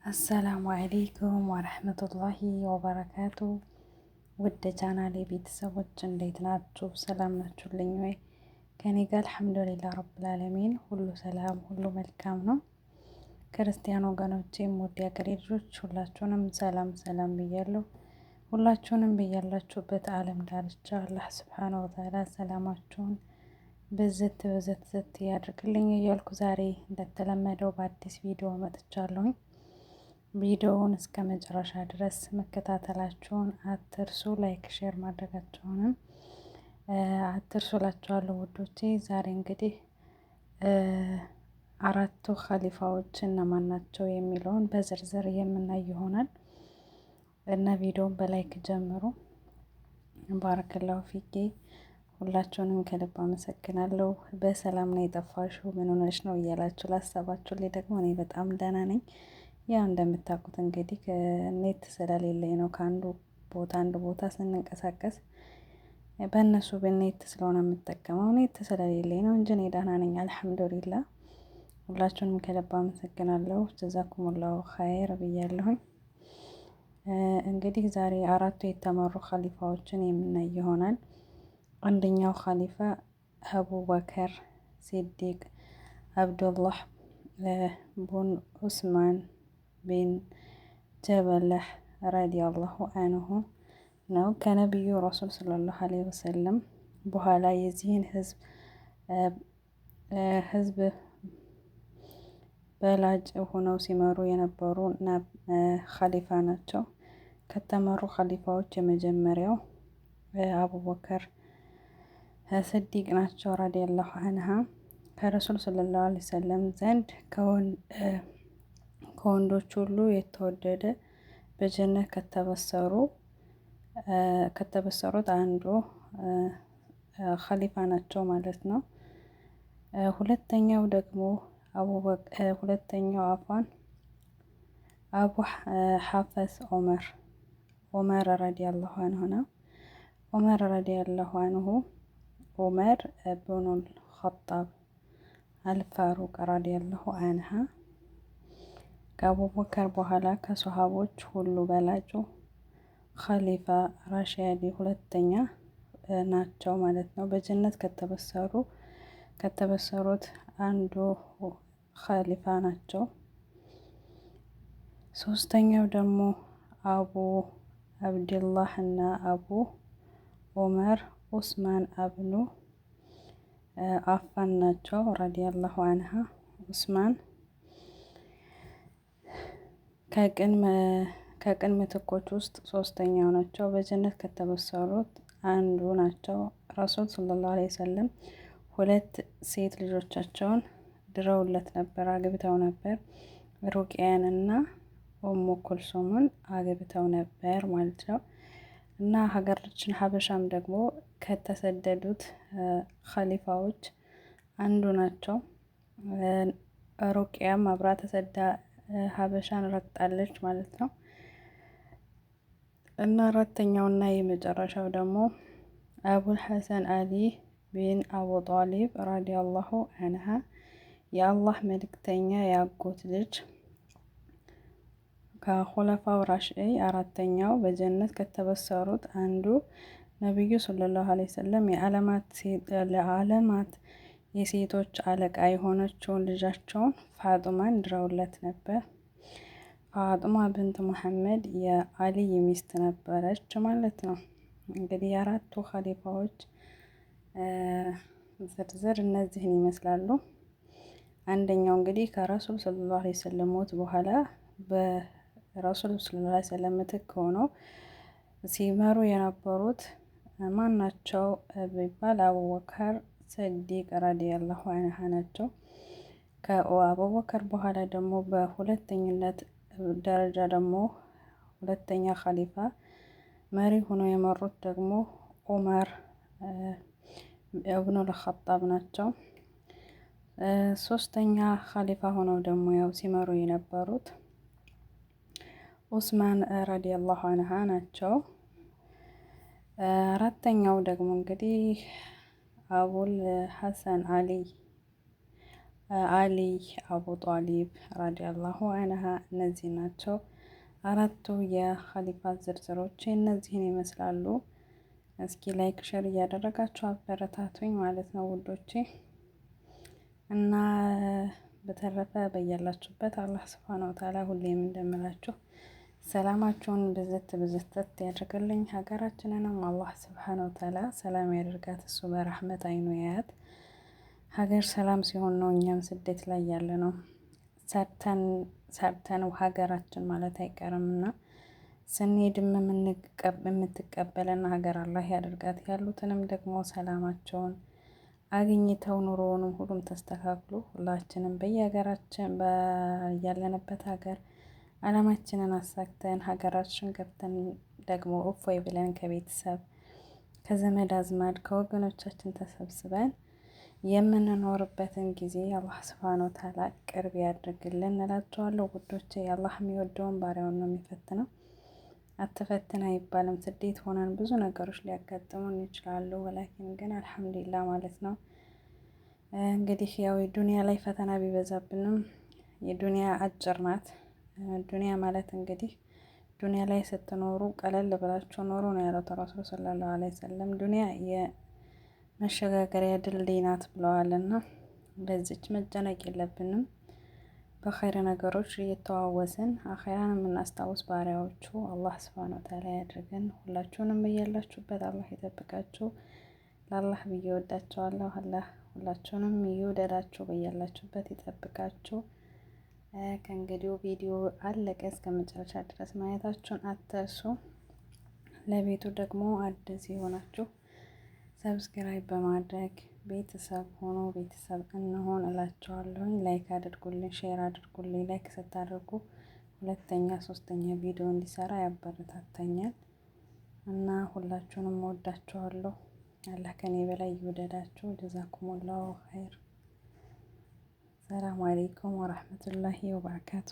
አሰላሙ አለይኩም ወረህመቱላሂ ወበረካቱ። ውድ ቻናሌ ቤተሰቦች እንዴት ናችሁ? ሰላም ናችሁልኝ ወይ? ከኔ ጋር አልሐምዱሊላህ ረብል ዓለሚን ሁሉ ሰላም፣ ሁሉ መልካም ነው። ክርስቲያን ወገኖቼም ውድ የአገሬ ልጆች ሁላችሁንም ሰላም ሰላም ብያለሁ። ሁላችሁንም ብያላችሁበት ዓለም ዳርቻ አላህ ሱብሓነሁ ወተዓላ ሰላማችሁን ብዝት ብዝት ዝት ያድርግልኝ እያልኩ ዛሬ እንደተለመደው በአዲስ ቪዲዮ መጥቻለሁኝ። ቪዲዮውን እስከ መጨረሻ ድረስ መከታተላችሁን አትርሱ። ላይክ ሼር ማድረጋችሁንም አትርሱ እላችኋለሁ ውዶቼ። ዛሬ እንግዲህ አራቱ ኸሊፋዎች እነማን ናቸው የሚለውን በዝርዝር የምናይ ይሆናል እና ቪዲዮውን በላይክ ጀምሩ። ባረከላሁ ፊኬ። ሁላችሁንም ከልብ አመሰግናለሁ። በሰላም ነው የጠፋሽው ምን ሆነሽ ነው እያላችሁ ላሰባችሁልኝ ደግሞ እኔ በጣም ደህና ነኝ። ያው እንደምታውቁት እንግዲህ ኔት ስለሌለኝ ነው ከአንዱ ቦታ አንድ ቦታ ስንንቀሳቀስ በእነሱ በኔት ስለሆነ የምጠቀመው ኔት ስለሌለኝ ነው እንጂ እኔ ደህና ነኝ አልሐምዱሊላ። ሁላችሁንም ከልብ አመሰግናለሁ። ጀዛኩሙላሁ ኸይር ብያለሁኝ። እንግዲህ ዛሬ አራቱ የተመሩ ኸሊፋዎችን የምናይ ይሆናል። አንደኛው ኸሊፋ አቡበከር ሲዲቅ አብዱላህ ቡን ኡስማን ቢን ጀበለህ ረዲየላሁ አንሁ ነው። ከነቢዩ ረሱል ሰለላሁ ዐለይሂ ወሰለም በኋላ የዚህን ህዝብ በላጭ ሆነው ሲመሩ የነበሩ ኸሊፋ ናቸው። ከተመሩ ኸሊፋዎች የመጀመሪያው አቡበከር ስዲቅ ናቸው ረዲየላሁ አንሃ። ከረሱል ሰለላሁ ዐለይሂ ወሰለም ዘንድ ከወንዶች ሁሉ የተወደደ በጀነት ከተበሰሩት አንዱ ኸሊፋ ናቸው ማለት ነው። ሁለተኛው ደግሞ አቡ ሐፈስ ዑመር ረዲየላሁ አንሁ ነው። ዑመር ረዲየላሁ አንሁ ዑመር ኢብኑል ኸጣብ አልፋሩቅ ረዲየላሁ አንሃ ከአቡበከር በኋላ ከሶሃቦች ሁሉ በላጩ ኸሊፋ ራሺዲ ሁለተኛ ናቸው ማለት ነው። በጀነት ከተበሰሩት አንዱ ኸሊፋ ናቸው። ሶስተኛው ደግሞ አቡ አብድላህ እና አቡ ዑመር ኡስማን አብኑ አፋን ናቸው ረዲየላሁ አንሃ። ኡስማን ከቅን ምትኮች ውስጥ ሶስተኛው ናቸው። በጀነት ከተበሰሩት አንዱ ናቸው። ረሱል ሰለላሁ ዐለይሂ ወሰለም ሁለት ሴት ልጆቻቸውን ድረውለት ነበር፣ አግብተው ነበር። ሩቅያን እና ኡሙ ኩልሱምን አግብተው ነበር ማለት ነው። እና ሀገራችን ሀበሻም ደግሞ ከተሰደዱት ኸሊፋዎች አንዱ ናቸው። ሩቅያም አብራ ተሰዳ ሀበሻን ረግጣለች ማለት ነው። እና አራተኛውና የመጨረሻው ደግሞ አቡል ሐሰን አሊ ቢን አቡ ጣሊብ ረዲየላሁ አንሃ የአላህ መልእክተኛ ያጎት ልጅ ከኹለፋው ራሽዒ አራተኛው በጀነት ከተበሰሩት አንዱ ነቢዩ ሰለላሁ ዐለይሂ ወሰለም ለዓለማት የሴቶች አለቃ የሆነችውን ልጃቸውን ፋጡማን ድረውለት ነበር። ፋጡማ ብንት ሙሐመድ የአሊይ ሚስት ነበረች ማለት ነው። እንግዲህ የአራቱ ኸሊፋዎች ዝርዝር እነዚህን ይመስላሉ። አንደኛው እንግዲህ ከረሱል ሰለላሁ ዐለይሂ ወሰለም ሞት በኋላ በረሱል ሰለላሁ ዐለይሂ ወሰለም ምትክ ሆነው ሲመሩ የነበሩት ማን ናቸው ቢባል አቡበከር ስዲቅ ረዲየላሁ አንሃ ናቸው። ከአቡበከር በኋላ ደግሞ በሁለተኝነት ደረጃ ደግሞ ሁለተኛ ኸሊፋ መሪ ሆነው የመሩት ደግሞ ዑመር ኢብኑል ኸጣብ ናቸው። ሶስተኛ ኸሊፋ ሆነው ደግሞ ያው ሲመሩ የነበሩት ኡስማን ረዲየላሁ አንሃ ናቸው። አራተኛው ደግሞ እንግዲህ አቡል ሐሰን አሊ አሊ አቡ ጧሊብ ራዲያላሁ አንሃ። እነዚህ ናቸው አራቱ የኸሊፋ ዝርዝሮች እነዚህን ይመስላሉ። እስኪ ላይክ ሸር እያደረጋችሁ አበረታቱኝ ማለት ነው ውዶቼ። እና በተረፈ በያላችሁበት አላህ ሱብሃነሁ ወተዓላ ሁሌም እንደምላችሁ ሰላማችሁን ብዝት ብዝት ያድርግልኝ። ሀገራችንንም አላህ ሱብሃነሁ ወተዓላ ሰላም ያደርጋት። እሱ በረህመት አይኑ ያያት። ሀገር ሰላም ሲሆን ነው እኛም ስደት ላይ ያለ ነው ሰርተን ሀገራችን ማለት አይቀርምና ስንሄድም የምትቀበለን ሀገር አላህ ያደርጋት። ያሉትንም ደግሞ ሰላማቸውን አግኝተው ኑሮውንም ሁሉም ተስተካክሎ ሁላችንም በየሀገራችን ያለንበት ሀገር አላማችንን አሳክተን ሀገራችን ገብተን ደግሞ እፎይ ብለን ከቤተሰብ ከዘመድ አዝማድ ከወገኖቻችን ተሰብስበን የምንኖርበትን ጊዜ አላህ ሱብሃነሁ ወተዓላ ቅርብ ያድርግልን እላቸዋለሁ ውዶቼ። አላህ የሚወደውን ባሪያውን ነው የሚፈትነው። አትፈትን አይባልም። ስደት ሆነን ብዙ ነገሮች ሊያጋጥሙን ይችላሉ። ወላኪን ግን አልሐምዱሊላህ ማለት ነው። እንግዲህ ያው የዱንያ ላይ ፈተና ቢበዛብንም የዱንያ አጭር ናት። ዱንያ ማለት እንግዲህ ዱንያ ላይ ስትኖሩ ቀለል ብላችሁ ኖሩ ነው ያለው ረሱል ሰለላሁ ዐለይሂ ወሰለም። ዱንያ የመሸጋገሪያ ድልድይ ናት ብለዋልና በዚች መጨነቅ የለብንም። በኸይር ነገሮች እየተዋወስን አኼራን የምናስታውስ ባሪያዎቹ አላህ ሱብሃነሁ ወተዓላ ያድርገን። ሁላችሁንም በያላችሁበት አላህ ይጠብቃችሁ። ለአላህ ብዬ ወዳችኋለሁ። አላህ ሁላችሁንም ይውደዳችሁ፣ በያላችሁበት ይጠብቃችሁ። ከእንግዲሁ ቪዲዮ አለቀ። እስከ መጨረሻ ድረስ ማየታችሁን አትርሱ። ለቤቱ ደግሞ አዲስ የሆናችሁ ሰብስክራይብ በማድረግ ቤተሰብ ሆኖ ቤተሰብ እንሆን እላቸዋለሁኝ። ላይክ አድርጉልኝ፣ ሼር አድርጉልኝ። ላይክ ስታደርጉ ሁለተኛ ሶስተኛ ቪዲዮ እንዲሰራ ያበረታታኛል እና ሁላችሁንም ወዳችኋለሁ። አላህ ከኔ በላይ ይውደዳችሁ። ጀዛኩሙላሁ ኸይር። ሰላም አለይኩም ወራህመቱላሂ ወበረካቱ።